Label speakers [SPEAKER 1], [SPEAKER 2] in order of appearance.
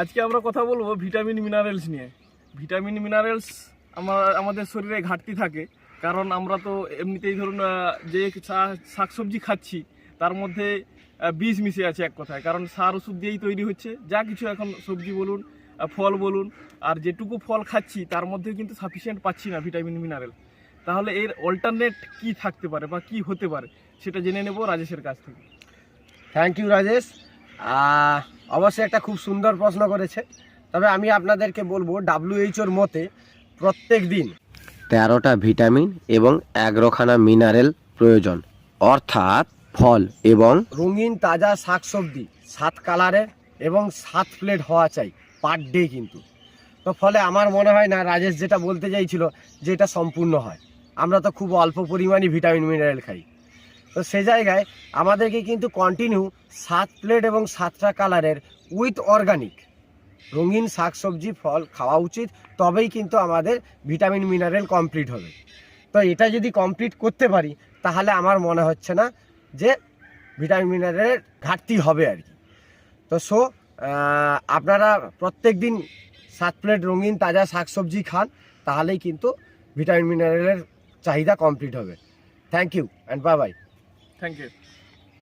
[SPEAKER 1] আজকে আমরা কথা বলবো ভিটামিন মিনারেলস নিয়ে। ভিটামিন মিনারেলস আমাদের শরীরে ঘাটতি থাকে, কারণ আমরা তো এমনিতেই ধরুন যে শাকসবজি খাচ্ছি তার মধ্যে বিষ মিশে আছে এক কথায়, কারণ সার ওষুধ দিয়েই তৈরি হচ্ছে যা কিছু। এখন সবজি বলুন, ফল বলুন, আর যেটুকু ফল খাচ্ছি তার মধ্যে কিন্তু সাফিসিয়েন্ট পাচ্ছি না ভিটামিন মিনারেল। তাহলে এর অল্টারনেট কি থাকতে পারে বা কি হতে পারে সেটা জেনে নেব রাজেশের কাছ থেকে।
[SPEAKER 2] Thank you Rajesh. অবশ্যই একটা খুব সুন্দর প্রশ্ন করেছে। তবে আমি আপনাদেরকে বলবো WHO মতে প্রত্যেক দিন 13টা ভিটামিন এবং 11খানা মিনারেল প্রয়োজন, অর্থাৎ ফল এবং রঙিন তাজা শাকসবজি 7 কালারের এবং 7 প্লেট হওয়া চাই পার ডে কিন্তু। তো ফলে আমার মনে হয় না রাজেশ যেটা বলতে চাইছিল যে এটা সম্পূর্ণ হয়। আমরা তো খুব অল্প পরিমাণে ভিটামিন মিনারেল খাই। তো সে জায়গায় আমাদেরকে কিন্তু কন্টিনিউ 7 প্লেট এবং 7টা কালারের উইথ অর্গানিক রঙিন শাকসবজি ফল খাওয়া উচিত, তবেই কিন্তু আমাদের ভিটামিন মিনারেল কমপ্লিট হবে। তো এটা যদি কমপ্লিট করতে পারি তাহলে আমার মনে হচ্ছে না যে ভিটামিন মিনারেলের ঘাটতি হবে আর কি। তো আপনারা প্রত্যেক দিন 7 প্লেট রঙিন তাজা শাকসবজি খান, তাহলেই কিন্তু ভিটামিন মিনারেলের চাহিদা কমপ্লিট হবে। Thank you and bye bye.
[SPEAKER 1] Thank you.